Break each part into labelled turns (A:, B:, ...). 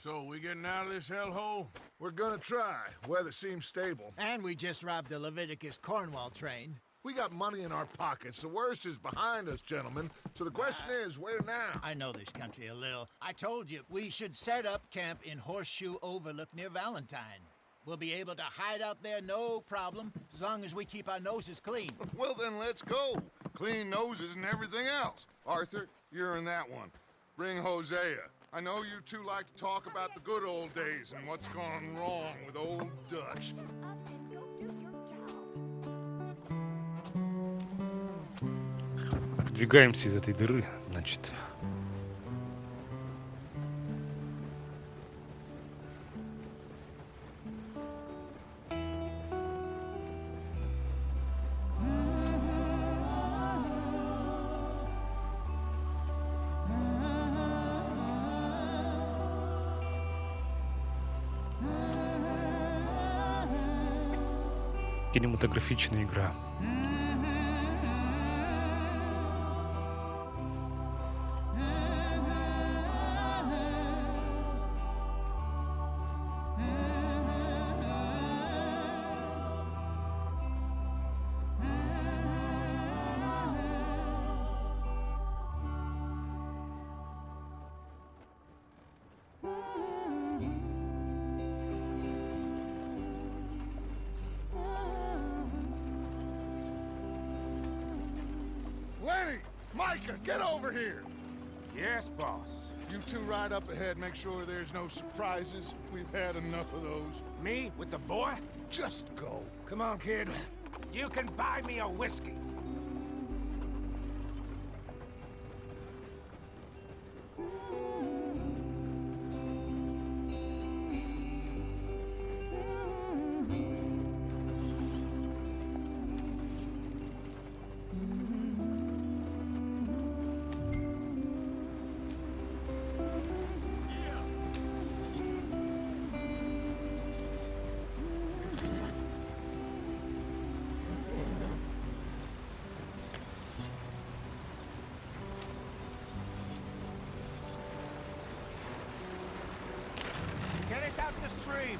A: So, we getting out of this hellhole?
B: We're gonna try. Weather seems stable.
C: And we just robbed the Leviticus Cornwall train.
B: We got money in our pockets. The worst is behind us, gentlemen. So the question is, where now?
C: I know this country a little. I told you, we should set up camp in Horseshoe Overlook near Valentine. We'll be able to hide out there, no problem, as long as we keep our noses clean.
D: Well, then let's go. Clean noses and everything else. Arthur, you're in that one. Bring Hosea. I know you two like to talk about the good old days and what's gone wrong with old Dutch.
E: Выдвигаемся из этой дыры, значит. Кинематографичная игра.
D: Lenny! Micah, get over here!
A: Yes, boss.
D: You two ride up ahead, make sure there's no surprises. We've had enough of those.
A: Me with the boy?
D: Just go.
A: Come on, kid. You can buy me a whiskey.
C: Get us out the stream.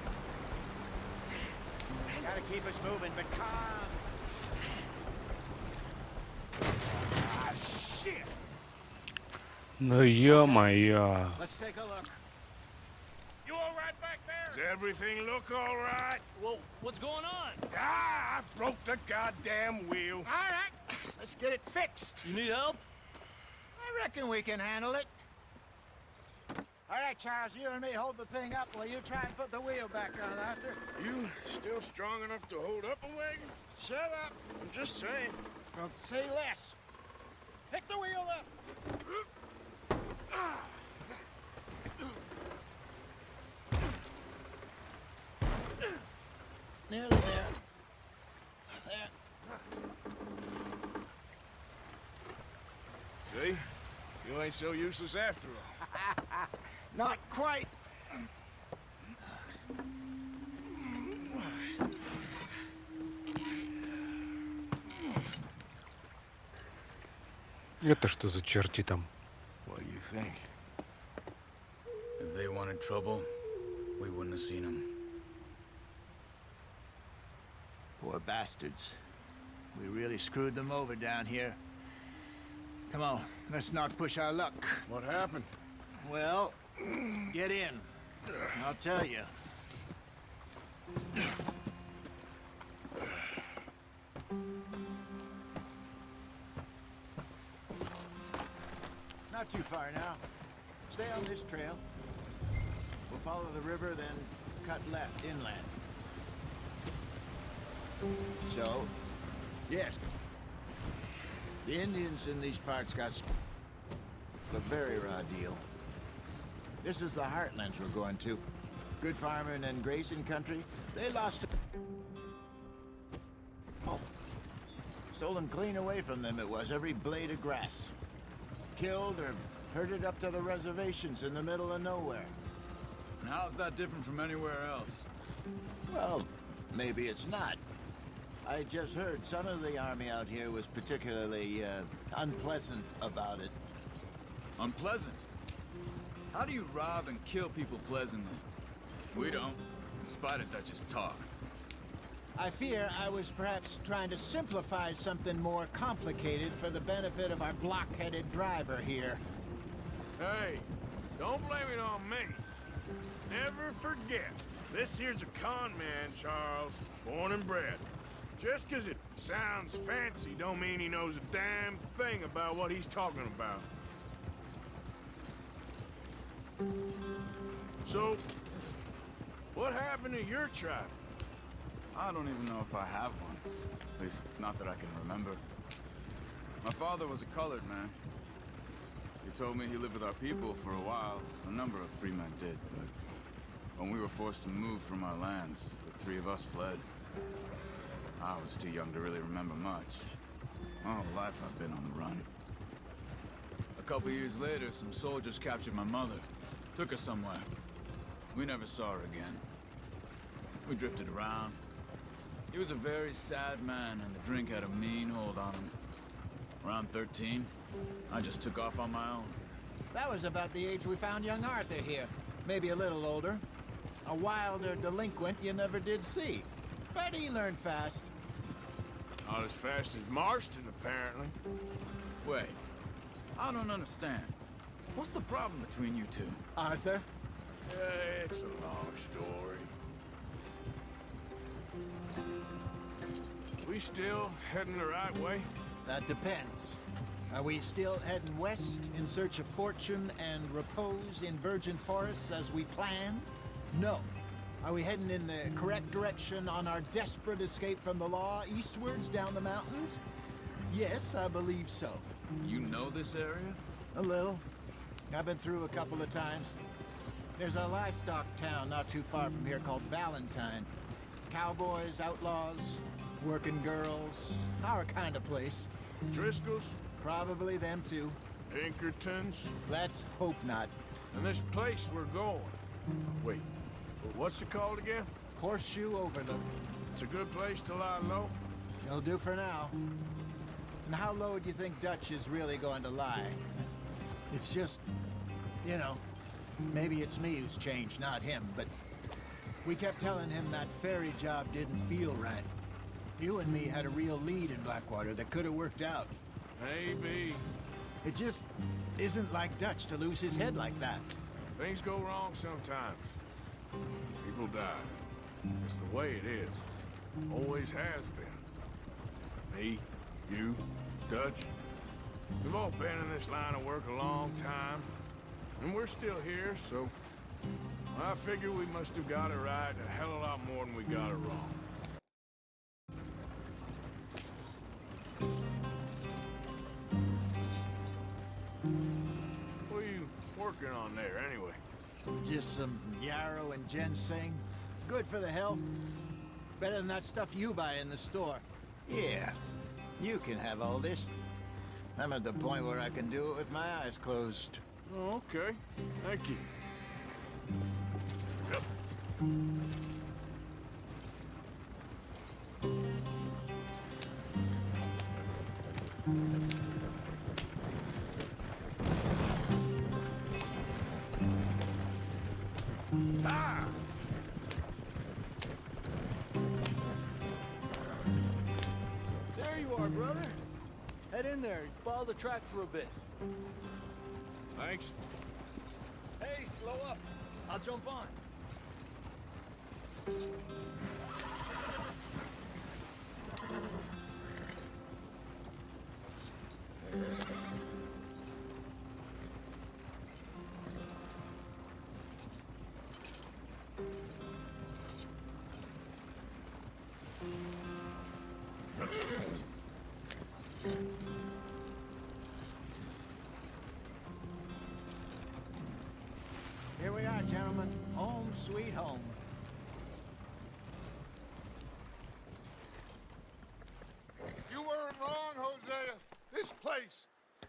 C: Gotta keep us moving, but calm.
A: Ah, shit!
E: Ну ё-моё.
C: Let's take a look.
A: You all right back there? Does everything look all right?
F: Well, what's going on?
A: Ah, I broke the goddamn wheel.
C: All right, let's get it fixed.
F: You need help?
C: I reckon we can handle it. All right, Charles, you and me hold the thing up while you try and put the wheel back on, Arthur.
A: You still strong enough to hold up a wagon?
C: Shut up.
A: I'm just saying.
C: Well, say less. Pick the wheel up. Nearly there. There.
A: See? You ain't so useless after all.
C: Not quite.
E: Это что за черти там?
A: What do you think?
F: If they wanted trouble, we wouldn't have seen them.
C: Poor bastards. We really screwed them over down here. Come on, let's not push our luck.
A: What happened?
C: Well, get in. I'll tell you. Not too far now. Stay on this trail. We'll follow the river, then cut left inland. So, yes. The Indians in these parts got a very raw deal. This is the heartlands we're going to. Good farming and grazing country. They lost it. Oh. Stolen clean away from them it was, every blade of grass. Killed or herded up to the reservations in the middle of nowhere.
F: And how's that different from anywhere else?
C: Well, maybe it's not. I just heard some of the army out here was particularly, unpleasant about it.
F: Unpleasant? How do you rob and kill people pleasantly? We don't, in spite of Dutch's talk.
C: I fear I was perhaps trying to simplify something more complicated for the benefit of our block-headed driver here.
A: Hey, don't blame it on me. Never forget, this here's a con man, Charles, born and bred. Just 'cause it sounds fancy don't mean he knows a damn thing about what he's talking about. So, what happened to your tribe?
F: I don't even know if I have one. At least, not that I can remember. My father was a colored man. He told me he lived with our people for a while. A number of free men did, but when we were forced to move from our lands, the three of us fled. I was too young to really remember much. My whole life I've been on the run. A couple years later, some soldiers captured my mother. Took her somewhere. We never saw her again. We drifted around. He was a very sad man, and the drink had a mean hold on him. Around 13, I just took off on my own.
C: That was about the age we found young Arthur here. Maybe a little older. A wilder delinquent you never did see. But he learned fast.
A: Not as fast as Marston, apparently.
F: Wait, I don't understand. What's the problem between you two?
C: Arthur?
A: It's a long story. We still heading the right way?
C: That depends. Are we still heading west in search of fortune and repose in virgin forests as we planned? No. Are we heading in the correct direction on our desperate escape from the law eastwards down the mountains? Yes, I believe so.
F: You know this area?
C: A little. I've been through a couple of times. There's a livestock town not too far from here called Valentine. Cowboys, outlaws, working girls, our kind of place.
A: Driscoll's?
C: Probably them too.
A: Pinkertons?
C: Let's hope not.
A: And this place we're going. Wait, what's it called again?
C: Horseshoe Overlook.
A: It's a good place to lie low?
C: It'll do for now. And how low do you think Dutch is really going to lie? It's just, you know, maybe it's me who's changed, not him, but we kept telling him that ferry job didn't feel right. You and me had a real lead in Blackwater that could have worked out.
A: Maybe.
C: It just isn't like Dutch to lose his head like that.
A: Things go wrong sometimes. People die. It's the way it is. Always has been. Me, you, Dutch. We've all been in this line of work a long time. And we're still here, so I figure we must have got it right a hell of a lot more than we got it wrong. What are you working on there, anyway?
C: Just some yarrow and ginseng. Good for the health. Better than that stuff you buy in the store. Yeah, you can have all this. I'm at the point where I can do it with my eyes closed.
A: Oh, okay. Thank you. Yep. Ah!
G: There you are, brother. Head in there. Follow the track for a bit.
A: Thanks.
G: Hey, slow up. I'll jump on.
C: Here we are, gentlemen. Home sweet home.
D: You weren't wrong, Hosea. This place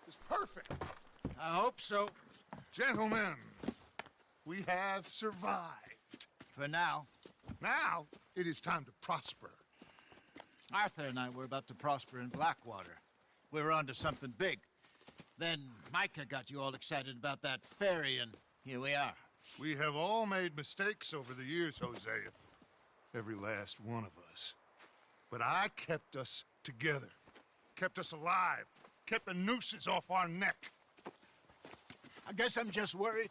D: is perfect.
C: I hope so.
D: Gentlemen, we have survived.
C: For now.
D: Now, it is time to prosper.
C: Arthur and I were about to prosper in Blackwater. We were onto something big. Then Micah got you all excited about that ferry, and here we are.
D: We have all made mistakes over the years, Hosea. Every last one of us. But I kept us together. Kept us alive. Kept the nooses off our neck.
C: I guess I'm just worried.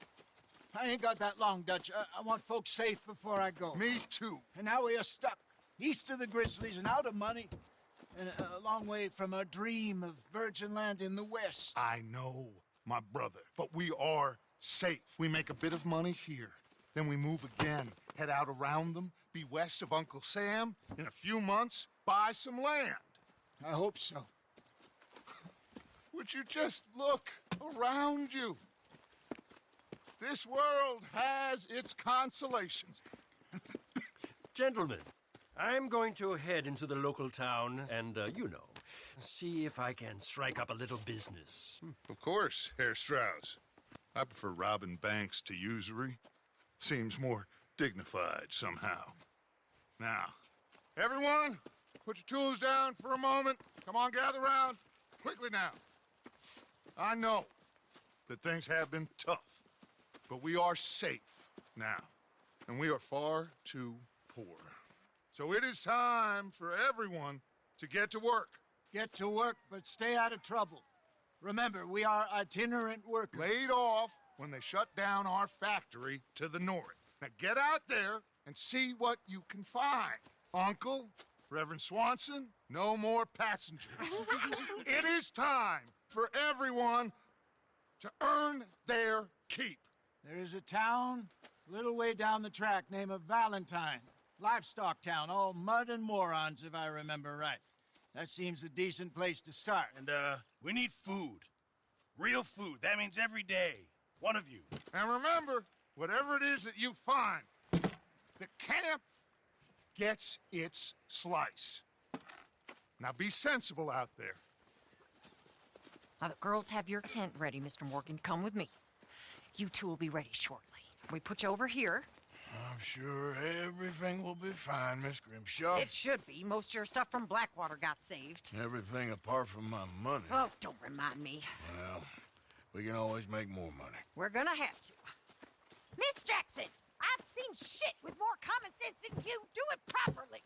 C: I ain't got that long, Dutch. I want folks safe before I go.
D: Me too.
C: And now we are stuck, east of the Grizzlies and out of money, and a long way from our dream of virgin land in the west.
D: I know, my brother, but we are safe. We make a bit of money here, then we move again, head out around them, be west of Uncle Sam, in a few months, buy some land.
C: I hope so.
D: Would you just look around you? This world has its consolations.
H: Gentlemen, I'm going to head into the local town and, see if I can strike up a little business.
D: Of course, Herr Strauss. I prefer robbing banks to usury. Seems more dignified somehow. Now, everyone, put your tools down for a moment. Come on, gather round. Quickly now. I know that things have been tough, but we are safe now, and we are far too poor. So it is time for everyone to get to work.
C: Get to work, but stay out of trouble. Remember, we are itinerant workers.
D: Laid off when they shut down our factory to the north. Now get out there and see what you can find. Uncle, Reverend Swanson, no more passengers. It is time for everyone to earn their keep.
C: There is a town a little way down the track named Valentine. Livestock town, all mud and morons, if I remember right. That seems a decent place to start.
I: And, we need food. Real food. That means every day. One of you.
D: And remember, whatever it is that you find, the camp gets its slice. Now be sensible out there.
J: Now, the girls have your tent ready, Mr. Morgan. Come with me. You two will be ready shortly. We put you over here.
A: I'm sure everything will be fine, Miss Grimshaw.
J: It should be. Most of your stuff from Blackwater got saved.
A: Everything apart from my money.
J: Oh, don't remind me.
A: Well, we can always make more money.
J: We're gonna have to. Miss Jackson, I've seen shit with more common sense than you. Do it properly.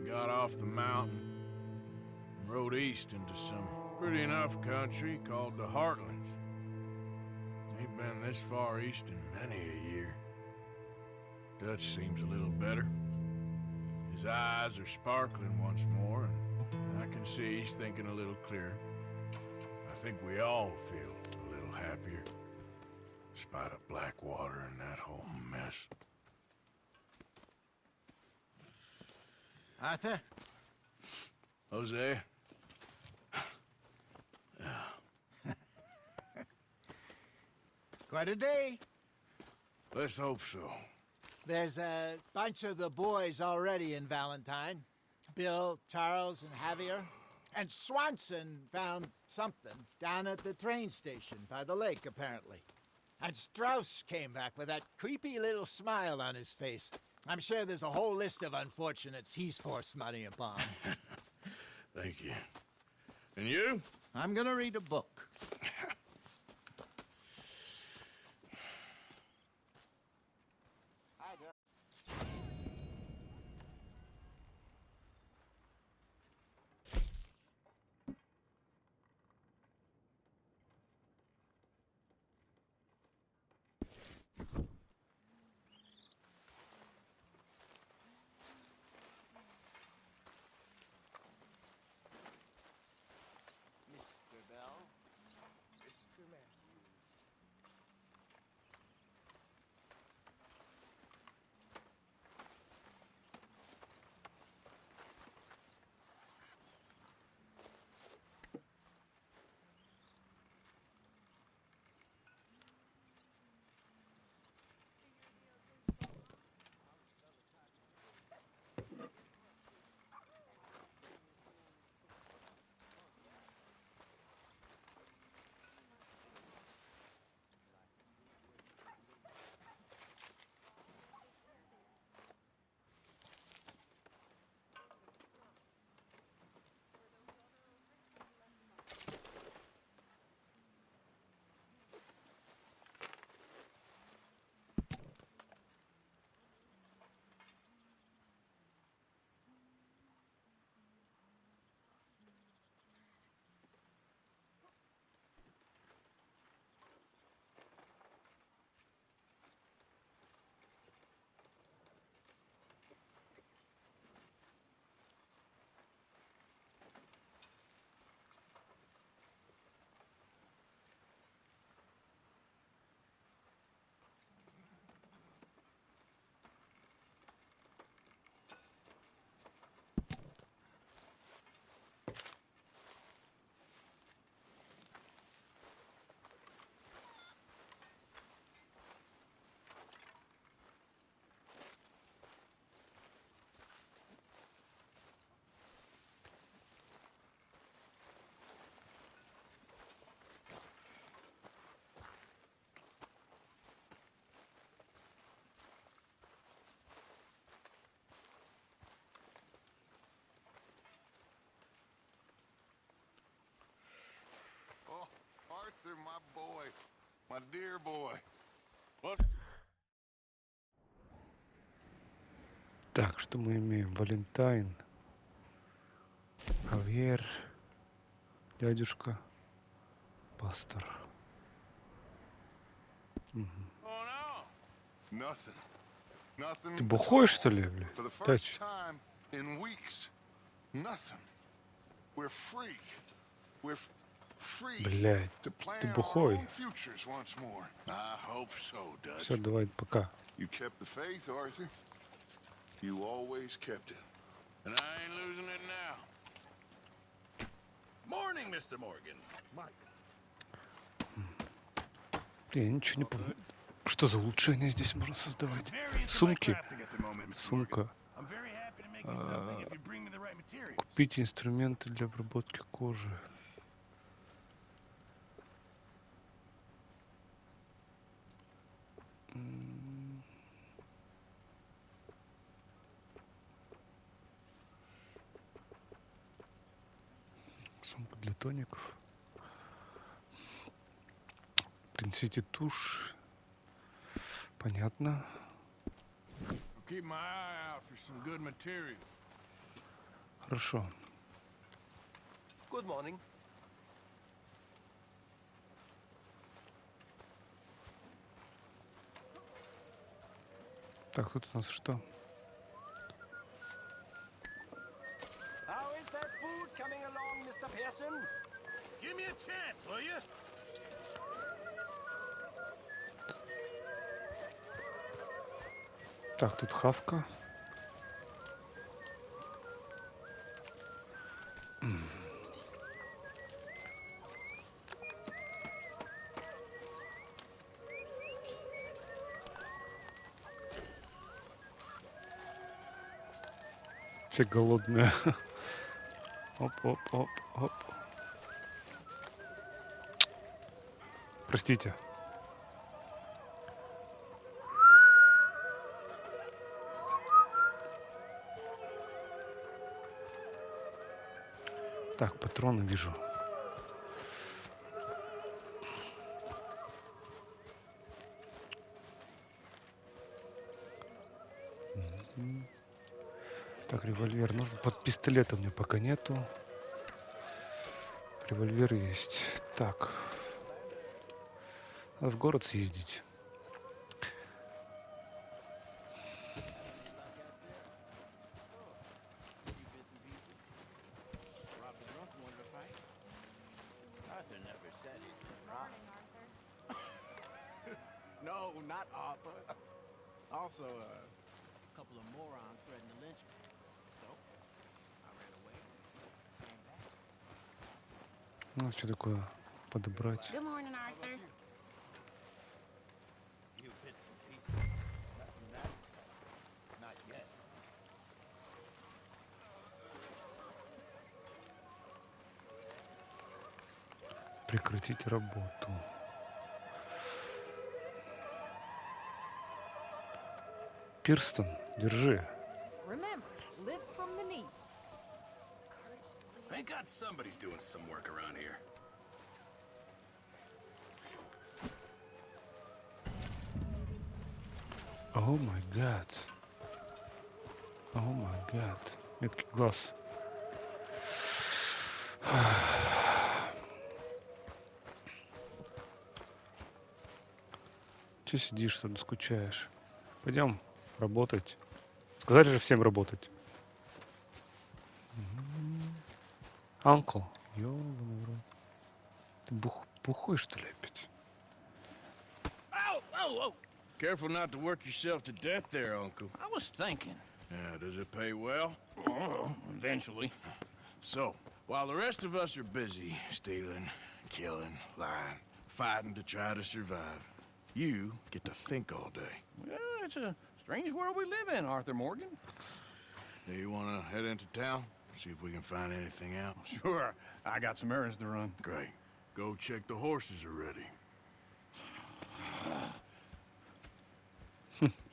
A: Got off the mountain and rode east into some pretty enough country called the Heartlands. Ain't been this far east in many a year. Dutch seems a little better. His eyes are sparkling once more, and I can see he's thinking a little clearer. I think we all feel a little happier, in spite of Blackwater and that whole mess.
C: Arthur?
A: Jose?
C: Quite a day.
A: Let's hope so.
C: There's a bunch of the boys already in Valentine. Bill, Charles, and Javier. And Swanson found something down at the train station by the lake, apparently. And Strauss came back with that creepy little smile on his face. I'm sure there's a whole list of unfortunates he's forced money upon.
A: Thank you. And you?
C: I'm gonna read a book.
D: Arthur, my boy. My dear boy. What?
E: Так, что мы имеем? Валентайн. Хавьер. Дядюшка. Пастор.
D: Nothing. Nothing.
E: Ты бухой, что ли, бля?
D: For the first
E: Тач.
D: time in weeks. Nothing. We're free. We're free
E: Блядь,
D: to plan
E: ты
D: our
E: бухой.
D: own futures once more. I hope so, Dutch.
E: Все, давай, пока.
D: You kept the faith, Arthur. You always kept it.
A: And I ain't losing it now.
I: Morning, Mr. Morgan.
E: Блин, я ничего не помню. Что за улучшения здесь можно создавать? Сумки. Сумка. Купить инструменты для обработки кожи. Сумка для тоников. Принесите тушь. Понятно.
A: Keep my eye out for some good material.
E: Хорошо.
H: Good morning.
E: Так, тут у нас что?
H: How is that food coming along, Mr. Pearson?
I: Give me a chance, will you?
E: Так, тут хавка. Все голодные. Оп, оп, оп, оп. Простите. Так, патроны вижу. Так, револьвер нужен. Под пистолетом у меня пока нету. Револьвер есть. Так. Надо в город съездить.
C: No, not Arthur. Also, a couple of morons threatened to lynch me. So, I ran away. Came back.
E: Ну, что такое подобрать?
J: Good morning, Arthur.
C: You hit some people. Nothing that. Not yet.
E: Прекратить работу. Пирстон, держи.
J: Remember, lift from the knees.
I: Thank God somebody's doing some work around here.
E: О май гад. О май гад. Меткий глаз. Че сидишь, что ли, скучаешь? Пойдем работать. Сказали же всем работать. Анкл. Ёбаный в рот. Ты бухой, что ли, опять?
I: Ow! Oh, oh!
A: Careful not to work yourself to death there, Uncle.
I: I was thinking.
A: Yeah, does it pay well?
I: Oh, eventually.
A: So, while the rest of us are busy stealing, killing, lying, fighting to try to survive, you get to think all day.
I: Well, it's a strange world we live in, Arthur Morgan.
A: Do you want to head into town? See if we can find anything out?
I: Sure. I got some errands to run.
A: Great. Go check the horses are ready.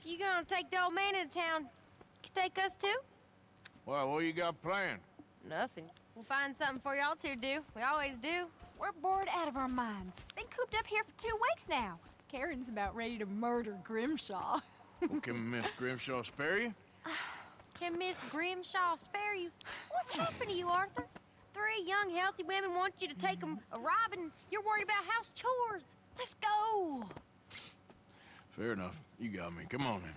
K: You gonna take the old man into town? You take us too?
A: Well, what you got planned?
K: Nothing. We'll find something for y'all to do. We always do.
L: We're bored out of our minds. Been cooped up here for 2 weeks now. Karen's about ready to murder Grimshaw.
A: Well, can Miss Grimshaw spare you?
K: Can Miss Grimshaw spare you? What's happened to you, Arthur? 3 young, healthy women want you to take them a robbing. You're worried about house chores.
L: Let's go.
A: Fair enough. You got me. Come on then.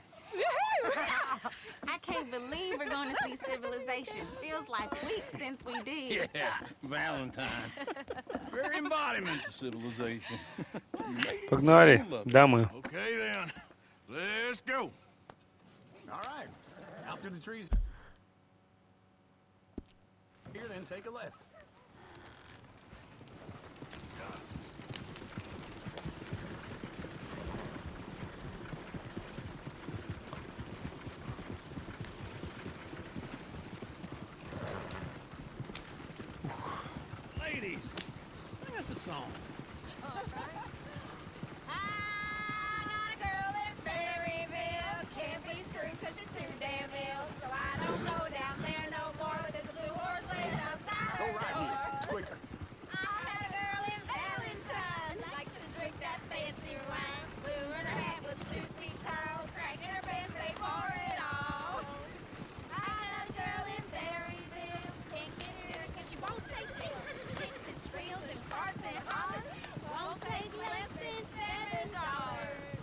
M: I can't believe we're going to see civilization. Feels like weeks since we did.
I: Yeah, Valentine. Very embodiment of civilization.
E: Погнали, дамы.
A: Okay then. Let's go.
I: All right. Out to the trees. Here, then take a left. Ladies, sing us a song.
K: I got a girl in Ferryville. Can't be screwed 'cause she's too damn ill. So I don't go down there no more. There's a blue horse waiting outside
I: Go
K: her
I: right
K: door.
I: here. It's quicker.
K: I had a girl in Valentine. Likes to drink that fancy wine. Blue in her hat was 2 feet tall. Cracking her pants, they pour it all. I had a girl in Berryville. Can't get her 'cause she won't stay still. She kicks and squeals and farts and hollers. Won't take less than $7.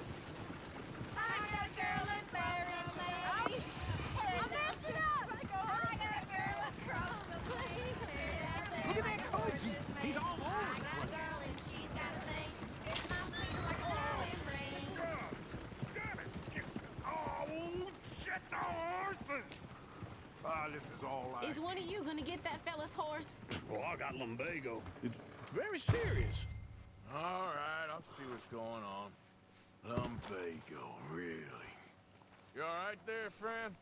K: I got a girl in Berryville. I messed it up. I got a girl across the place.
I: Look at that Koji. He's all over
K: I
I: the
K: got a
I: place.
K: girl and she's got a thing. It's my finger like a blowing rain.
D: Oh, shit, the horses! Ah, this is all right.
M: Is one of you going to get that fella's horse?
I: Well, I got lumbago. It's very serious.
A: All right, I'll see what's going on. Lumbago, really? You all right there, friend?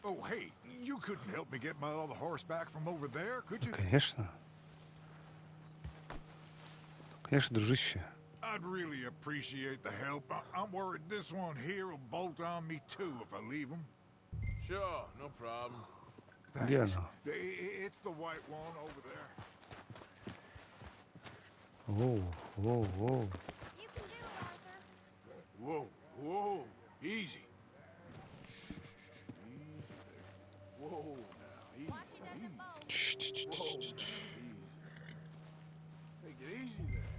B: Oh, hey, you couldn't help me get my other horse back from over there, could you?
E: Конечно. Конечно, дружище.
B: I'd really appreciate the help. I'm worried this one here will bolt on me too if I leave him.
A: Sure, no problem.
E: Где она?
B: It's the white one over there.
E: Воу, воу, воу.
K: You can do it, Arthur.
A: Whoa, whoa, easy. Shh, easy there. Whoa, now, easy.
K: Watch he doesn't bolt.
A: Whoa, now, easy. Take it easy there.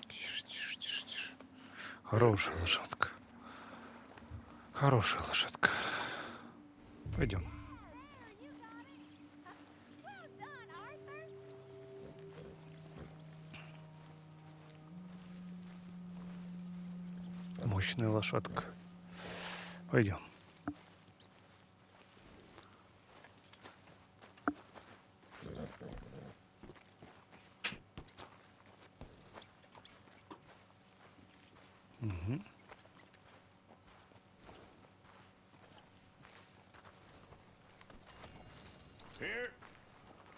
E: Тише, тише, тише, тише. Хорошая лошадка. Хорошая лошадка. Пойдем.
K: Well done, Arthur.
E: Мощная лошадка. Пойдем. Угу.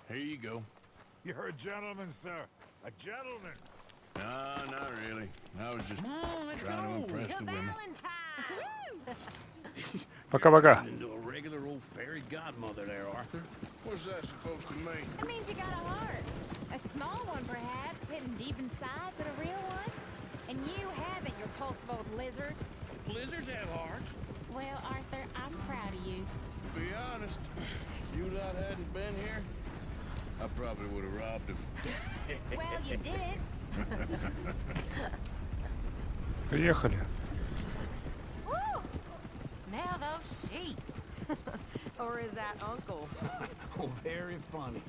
A: Here you go.
B: You're a gentleman, sir. A gentleman.
A: No, not really. I was just
I: let's
A: trying to
I: go.
A: impress
K: To
A: the women.
K: Valentine.
E: Пока-пока.
I: Turned into a regular old fairy godmother there, Arthur.
A: What's that supposed to mean?
L: That means you got a heart. A small one, perhaps, hidden deep inside, but a real one. And you haven't, you repulsive old lizard.
I: Blizzards have hearts.
M: Well, Arthur, I'm proud of you.
A: To be honest, if you lot hadn't been here, I probably would have robbed him.
L: Well, you did it.
E: Приехали.
J: Woo! Smell those sheep. Or is that Uncle?
I: Oh, very funny.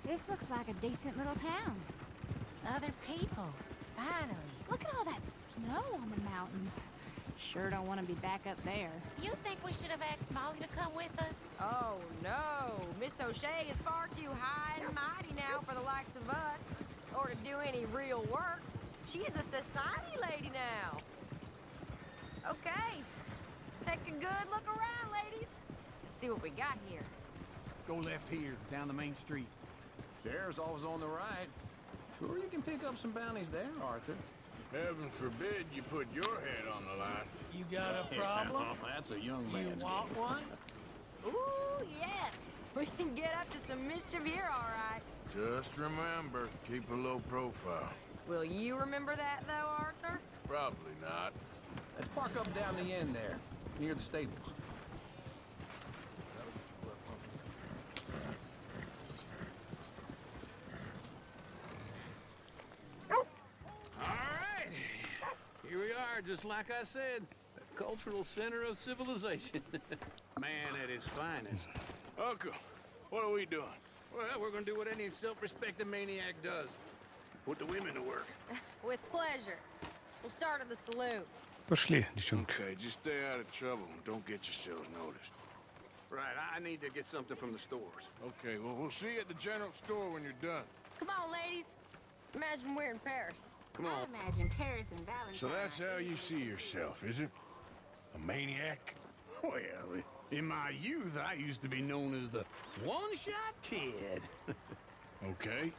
L: This looks like a decent little town.
J: Other people. Finally.
L: Look at all that snow on the mountains. Sure don't want to be back up there.
J: You think we should have asked Molly to come with us?
K: Oh, no. Miss O'Shea is far too high and mighty now for the likes of us, or to do any real work. She's a society lady now. Okay. Take a good look around, ladies. Let's see what we got here.
I: Go left here, down the main street. Sheriff's always on the right. Sure, you can pick up some bounties there, Arthur.
A: Heaven forbid you put your head on the line.
G: You got a problem?
I: That's a young
G: You
I: man's
G: want
I: game.
G: one?
K: Ooh, yes. We can get up to some mischief here, all right.
A: Just remember, keep a low profile.
K: Will you remember that, though, Arthur?
A: Probably not.
I: Let's park up down the end there, near the stables.
G: All right. Here we are, just like I said. The cultural center of civilization. Man at his finest.
A: Uncle, what are we doing?
G: Well, we're gonna do what any self-respecting maniac does. Put the women to work.
K: With pleasure. We'll start at the saloon.
E: Пошли, девчонка.
A: Okay, just stay out of trouble and don't get yourselves noticed.
G: Right, I need to get something from the stores.
A: Okay, well, we'll see you at the general store when you're done.
K: Come on, ladies. Imagine we're in Paris.
G: Come
M: I
G: on.
M: imagine Paris and Valentine.
A: So that's how you see yourself, is it? A maniac?
I: Well, in my youth, I used to be known as the one-shot kid.
A: Okay.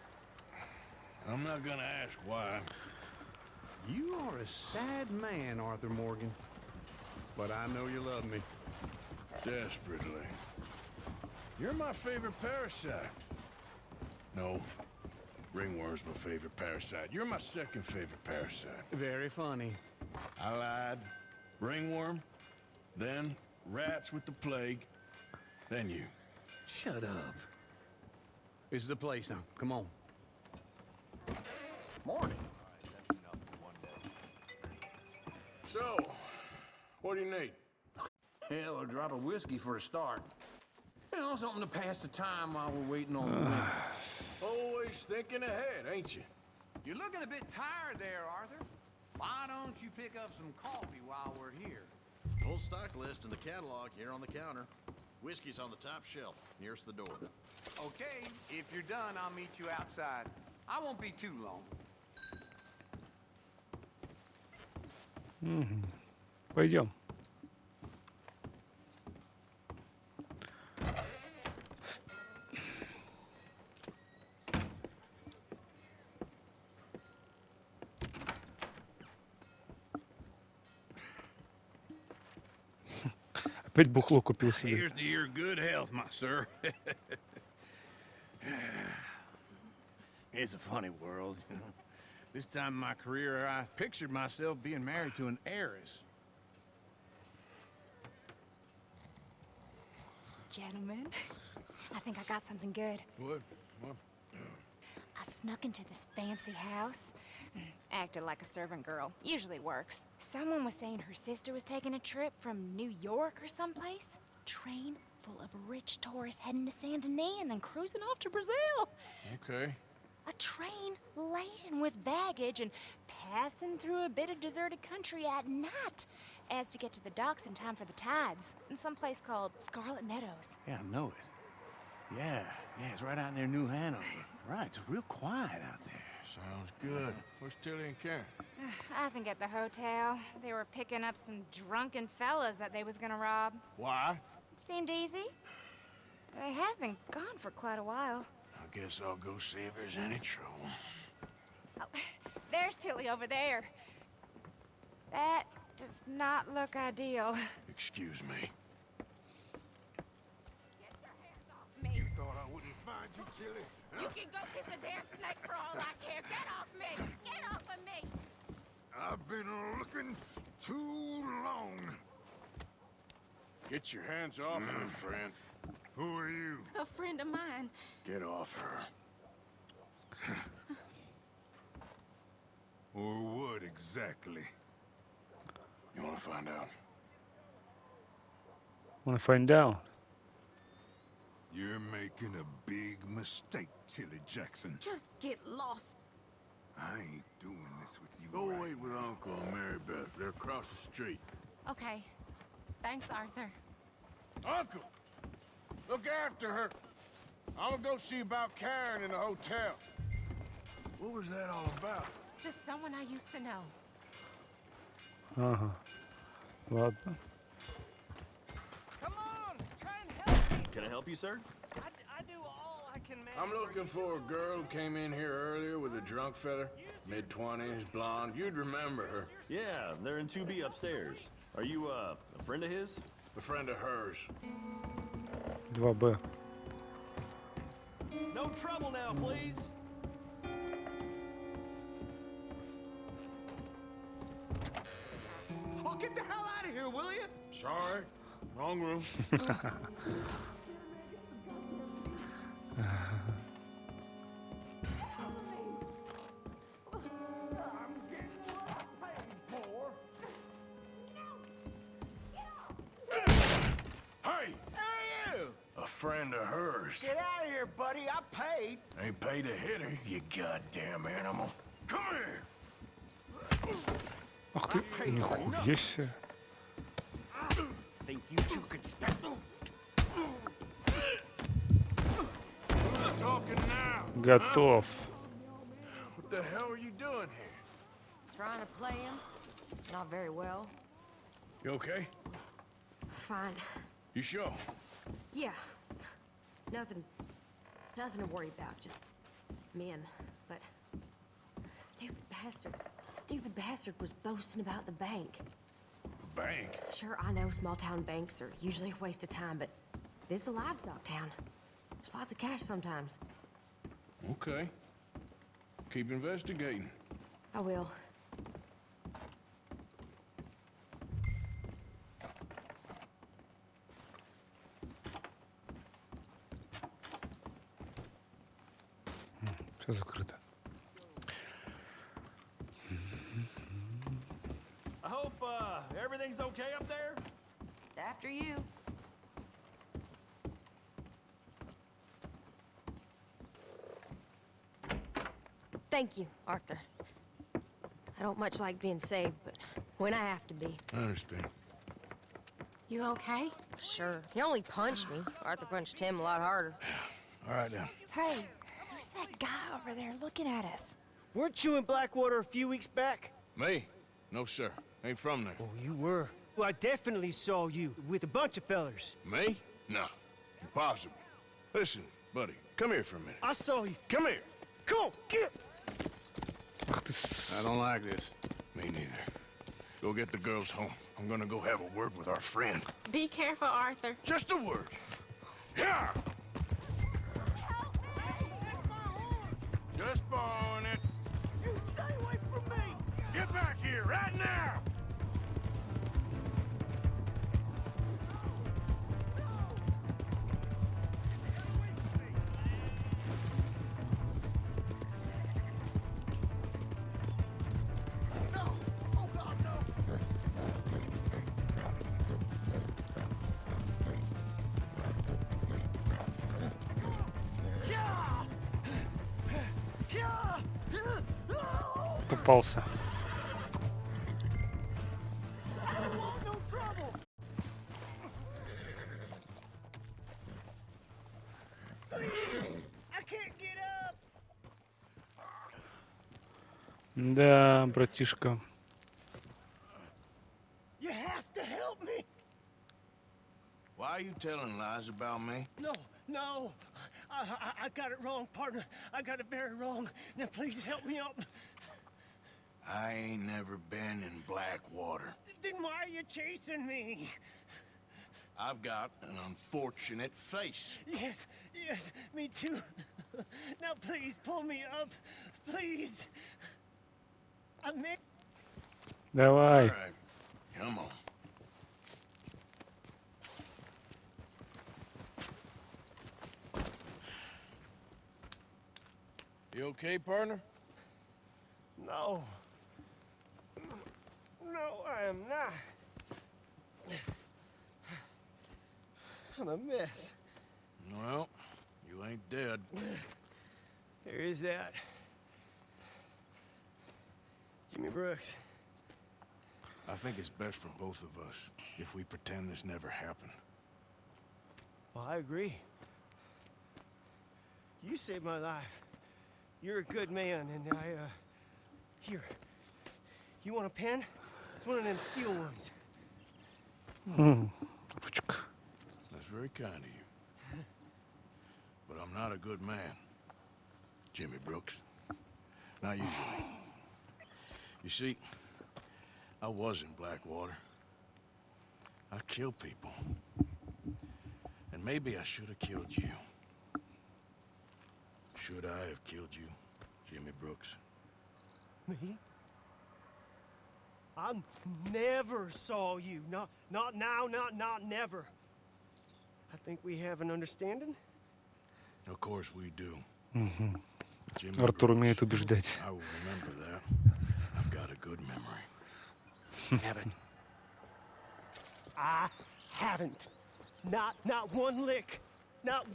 A: I'm not gonna ask why.
I: You are a sad man, Arthur Morgan. But I know you love me.
A: Desperately. You're my favorite parasite. No. Ringworm's my favorite parasite. You're my second favorite parasite.
I: Very funny.
A: I lied. Ringworm, then rats with the plague, then you.
I: Shut up. This is the place now. Come on.
G: Morning.
A: So, what do you need?
I: Hell, a drop of whiskey for a start. You know, something to pass the time while we're waiting on the women.
A: Always thinking ahead, ain't you?
N: You're looking a bit tired there, Arthur. Why don't you pick up some coffee while we're here?
O: Full stock list in the catalog here on the counter. Whiskey's on the top shelf, nearest the door.
N: Okay, if you're done, I'll meet you outside. I won't be too long.
E: Пойдем. Опять бухло купил себе.
I: Here's to your good health, my sir. It's a funny world, you know. This time in my career, I pictured myself being married to an heiress.
L: Gentlemen, I think I got something good.
A: What? What?
L: I snuck into this fancy house. Acted like a servant girl. Usually works. Someone was saying her sister was taking a trip from New York or someplace. Train full of rich tourists heading to Saint Denis and then cruising off to Brazil.
A: Okay.
L: A train laden with baggage and passing through a bit of deserted country at night as to get to the docks in time for the tides in some place called Scarlet Meadows.
I: Yeah, I know it. Yeah, it's right out near New Hanover. Right, it's real quiet out there.
A: Sounds good. Where's Tilly and Karen?
L: I think at the hotel. They were picking up some drunken fellas that they was gonna rob.
A: Why?
L: Seemed easy. They have been gone for quite a while.
A: I guess I'll go see if there's any trouble.
L: Oh, there's Tilly over there. That does not look ideal.
A: Excuse me.
M: Get your hands off me.
B: You thought I wouldn't find you, Tilly?
M: You can go kiss a damn snake for all I care. Get off me! Get off of me!
B: I've been looking too long.
A: Get your hands off her, friend.
B: Who are you?
M: A friend of mine.
A: Get off her.
B: Or what exactly?
A: You want to find out?
E: Wanna find out?
B: You're making a big mistake, Tilly Jackson.
M: Just get lost.
B: I ain't doing this with you.
A: Go
B: right
A: wait with Uncle and Mary Beth. They're across the street.
M: Okay. Thanks, Arthur.
A: Uncle! Look after her. I'm gonna go see about Karen in the hotel. What was that all about?
M: Just someone I used to know.
E: Ага. Ладно.
G: Come on, try and help me.
O: Can I help you, sir?
G: I do all I
A: I'm looking for a girl who came in here earlier with a drunk fella. Mid-20s, blonde. You'd remember her.
P: Yeah, they're in 2B upstairs. Are you, a friend of his?
A: A friend of hers.
E: 2B.
P: No trouble now, please.
N: Oh, get the hell out of here, will you?
A: Sorry. Wrong room. A friend of hers.
N: Get out of here, buddy. I paid.
A: Ain't paid to hit her, you goddamn animal. Come here.
E: Ах ты, нихуя себе.
N: Think you two could stop?
A: Who's talking now?
E: Готов.
A: What the hell are you doing here?
J: Trying to play him? Not very well.
A: You okay?
Q: Fine.
A: You sure?
Q: Yeah. Nothing to worry about. Just men. But stupid bastard was boasting about the bank.
A: Bank?
Q: Sure, I know small town banks are usually a waste of time, but this is a livestock town. There's lots of cash sometimes.
A: Okay. Keep investigating.
Q: I will.
E: Все закрыто.
P: I hope, everything's okay up there?
J: After you.
Q: Thank you, Arthur. I don't much like being saved, but when I have to be.
A: I understand.
Q: You okay? Sure. He only punched me. Arthur punched him a lot harder.
A: All right, then.
L: Hey, who's that guy over there looking at us?
R: Weren't you in Blackwater a few weeks back?
A: Me? No, sir. Ain't from there.
R: Oh, you were. Well, I definitely saw you with a bunch of fellers.
A: Me? No. Impossible. Listen, buddy, come here for a minute.
R: I saw you.
A: Come here.
R: Come on, get!
A: I don't like this. Me neither. Go get the girls home. I'm gonna go have a word with our friend.
M: Be careful, Arthur.
A: Just a word. Yeah! Just borrowing it.
N: You stay away from me!
A: Get back here right now!
E: Попался. Да, братишка.
R: You have to help me.
A: Why are you telling lies about me?
R: No. I got it wrong, partner. I got it very wrong. Now please help me out.
A: I ain't never been in Blackwater.
R: Then why are you chasing me?
A: I've got an unfortunate face.
R: Yes, me too. Now please pull me up. Please.
E: Давай.
A: All right, come on. You okay, partner?
R: No, I am not. I'm a mess.
A: Well, you ain't dead.
R: There is that. Jimmy Brooks.
A: I think it's best for both of us if we pretend this never happened.
R: Well, I agree. You saved my life. You're a good man, and here. You want a pen? It's one of them steel ones.
E: Ручка.
A: That's very kind of you. but I'm not a good man. Jimmy Brooks. Not usually. You see, I was in Blackwater. I killed people. And maybe I should have killed you. Should I have killed you, Jimmy Brooks?
R: Me? I never saw you. Not now, not never. I think we have an understanding.
A: Of course we do.
E: Мгм.
A: Jimmy
E: Артур
A: Brooks.
E: умеет убеждать.
A: I will remember that. I've got a good memory.
R: Haven't. I haven't. Not one lick. Not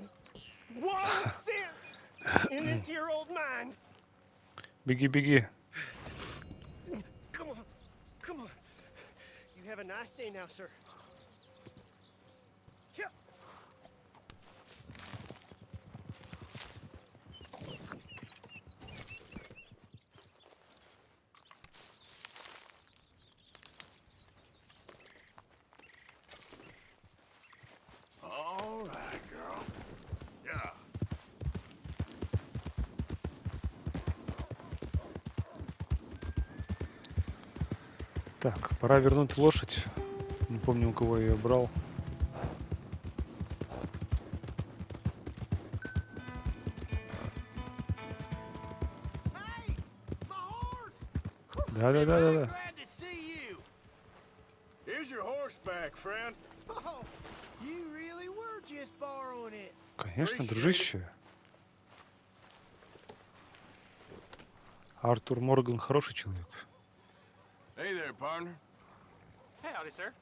R: 1 cent in this here old mind.
E: Беги, беги.
R: Come on. Come on. You have a nice day now, sir. Here.
A: All right, girl. Yeah.
E: Так, пора вернуть лошадь. Не помню, у кого я ее брал. Да.
N: Glad to see you.
A: Here's your horseback, friend.
N: Oh, you really were just borrowing it.
E: Конечно, дружище. Артур Морган хороший человек.
A: Hey there, partner.
G: Howdy, sir.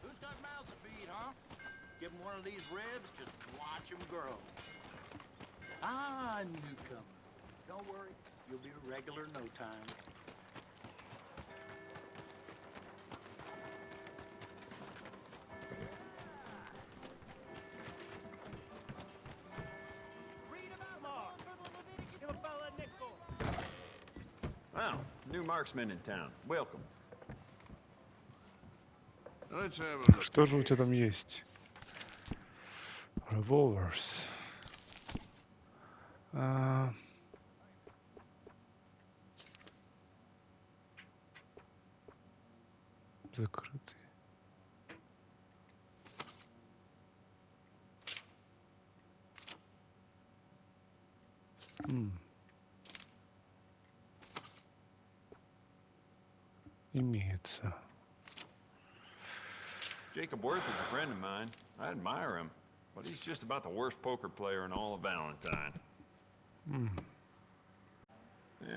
O: Who's got mouths to feed, huh? Give him one of these ribs, just watch him grow. Ah, newcomer. Don't worry, you'll be a regular in no time.
I: Wow, new marksman in town. Welcome.
A: Let's have a look.
E: Что же у тебя там есть? Revolvers. Закрытый. Имеется.
I: Jacob Worth is a friend of mine. I admire him, but he's just about the worst poker player in all of Valentine.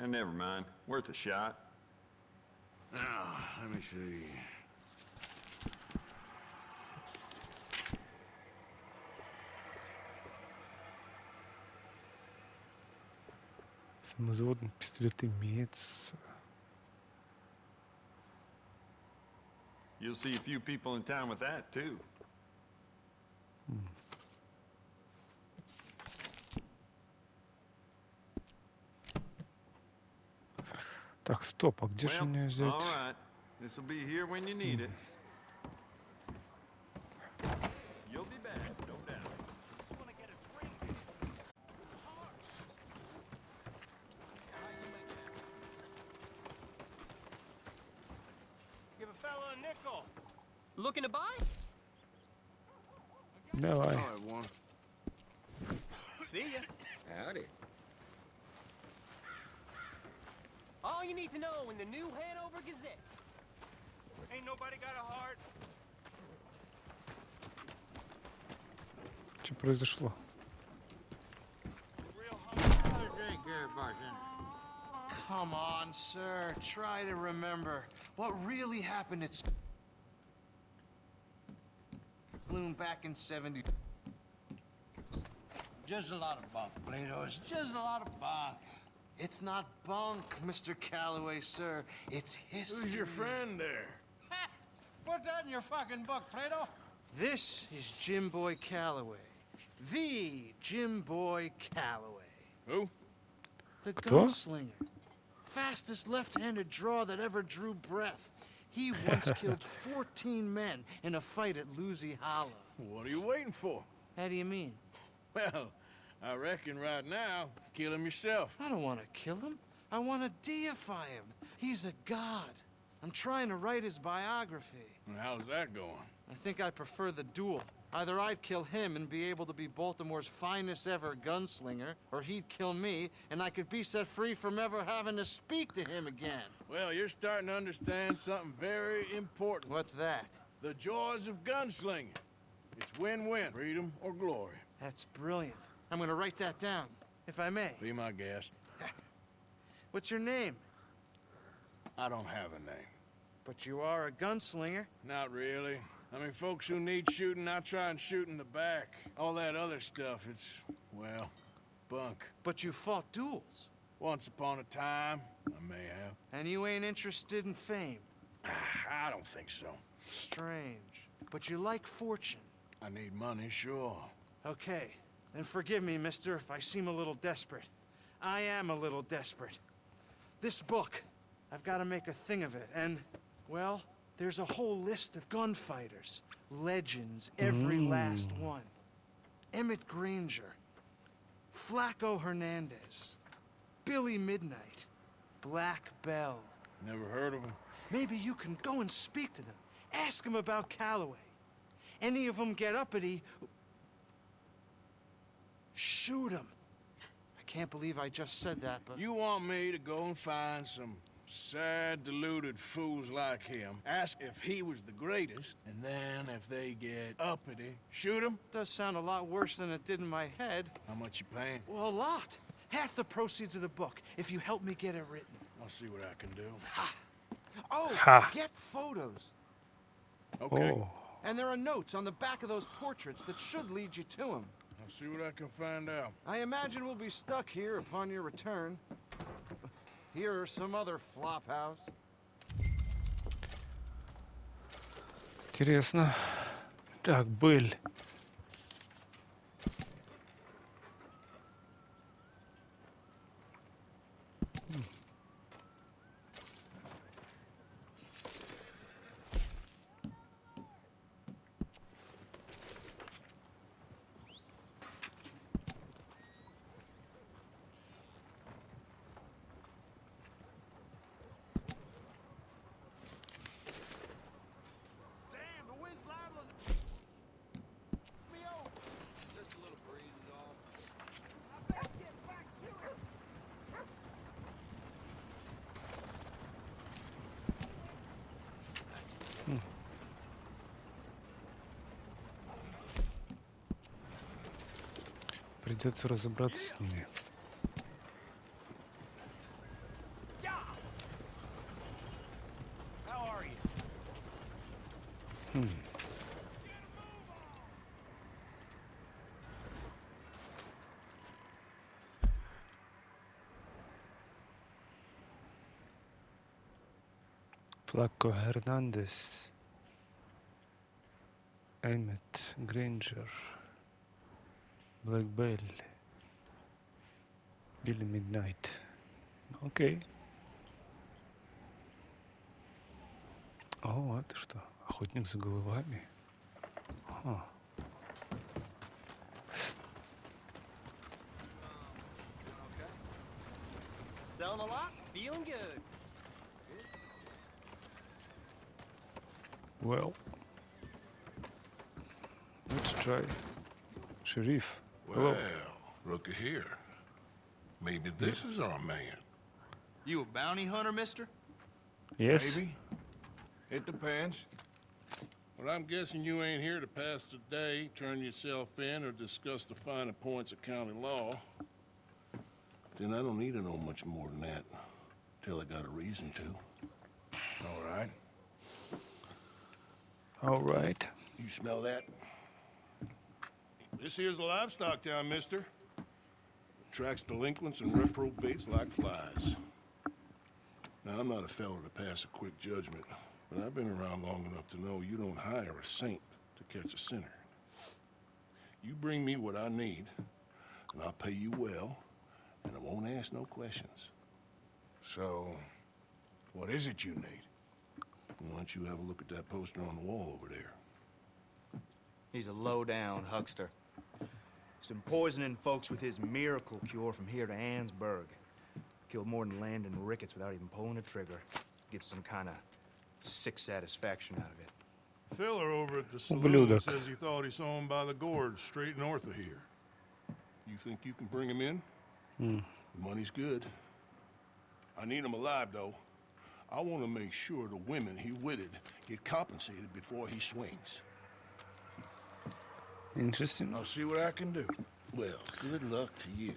I: Never mind. Worth a shot.
A: Now, let me see.
E: Самозводный пистолет имеется.
I: You'll see a few people in town with that, too.
E: Так, стоп, а где же мне взять?
I: All right. This'll be here when you need it. You'll be back, no doubt.
R: Give a fella a nickel.
H: Looking to buy?
E: Давай.
A: All right, one.
H: See ya.
R: Howdy.
H: All you need to know in the new Hanover Gazette.
R: Ain't nobody got a heart.
E: Что произошло?
N: Come on, sir. Try to remember what really happened at...
S: saloon back in 70.
O: Just a lot of bunk, Plato. It's just a lot of bunk.
S: It's not bunk, Mr. Calloway, sir. It's history.
A: Who's your friend there?
O: Put that in your fucking book, Plato.
S: This is Jim Boy Calloway. The Jim Boy Calloway.
A: Who?
S: The
E: Кто?
S: gunslinger. Fastest left-handed draw that ever drew breath. He once killed 14 men in a fight at Lucy Hollow.
A: What are you waiting for?
S: How do you mean?
A: Well, I reckon right now, kill him yourself.
S: I don't want to kill him. I want to deify him. He's a god. I'm trying to write his biography.
A: And how's that going?
S: I think I prefer the duel. Either I'd kill him and be able to be Baltimore's finest ever gunslinger, or he'd kill me and I could be set free from ever having to speak to him again.
A: Well, you're starting to understand something very important.
S: What's that?
A: The joys of gunslinging. It's win-win, freedom or glory.
S: That's brilliant. I'm gonna write that down, if I may.
A: Be my guest.
S: What's your name?
A: I don't have a name.
S: But you are a gunslinger.
A: Not really. I mean, folks who need shooting, I try and shoot in the back. All that other stuff, it's, well, bunk.
S: But you fought duels.
A: Once upon a time, I may have.
S: And you ain't interested in fame.
A: I don't think so.
S: Strange. But you like fortune.
A: I need money, sure.
S: Okay. Then forgive me, mister, if I seem a little desperate. I am a little desperate. This book, I've got to make a thing of it, and, well, there's a whole list of gunfighters. Legends, every last one. Emmett Granger, Flaco Hernandez, Billy Midnight, Black Bell.
A: Never heard of him.
S: Maybe you can go and speak to them. Ask them about Calloway. Any of them get uppity, shoot them. I can't believe I just said that, but...
A: You want me to go and find some sad, deluded fools like him, ask if he was the greatest, and then if they get uppity, shoot him?
S: Does sound a lot worse than it did in my head.
A: How much you paying?
S: Well, a lot. Half the proceeds of the book, if you help me get it written.
A: I'll see what I can do.
S: Ha! Oh,
E: Ha.
S: get photos.
A: Okay.
E: Oh.
S: And there are notes on the back of those portraits that should lead you to him.
A: I'll see what I can find out.
S: I imagine we'll be stuck here upon your return. Here or some other flop house.
E: Интересно. Так, Белль. Придется разобраться с ними. Flaco Hernandez, Emmett Granger, Black Bell, Billy Midnight. Окей. О, это что? Охотник за головами. Ага.
R: Selling a lot, feeling good.
E: Well, let's try. Sheriff. Hello.
B: Well, looky here. Maybe this is our man.
F: You a bounty hunter, mister?
E: Yes.
A: Maybe. It depends.
T: Well, I'm guessing you ain't here to pass the day, turn yourself in, or discuss the finer points of county law.
B: Then I don't need to know much more than that. Till I got a reason to.
A: All right.
E: All right.
B: You smell that?
T: This here's a livestock town, mister. Attracts delinquents and reprobates like flies. Now, I'm not a fellow to pass a quick judgment, but I've been around long enough to know you don't hire a saint to catch a sinner. You bring me what I need, and I'll pay you well, and I won't ask no questions.
A: So, what is it you need?
T: Why don't you have a look at that poster on the wall over there?
U: He's a low-down huckster. He's been poisoning folks with his miracle cure from here to Annesburg. Killed more than Landon Ricketts without even pulling a trigger. Gets some kind of sick satisfaction out of it.
T: Fella over at the saloon
E: Ублюдок.
T: says he thought he saw him by the gorge straight north of here. You think you can bring him in? The money's good. I need him alive, though. I want to make sure the women he witted get compensated before he swings.
E: Interesting.
A: I'll see what I can do.
T: Well, good luck to you.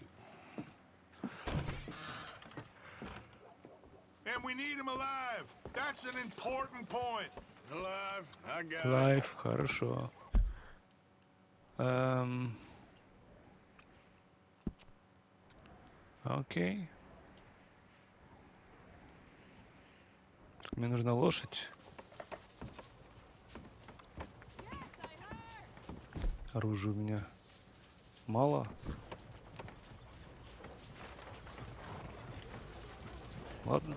D: And we need him alive. That's an important point.
A: Alive, I got
E: Лайф, хорошо. Окей. Мне нужна лошадь. Оружия у меня мало. Ладно.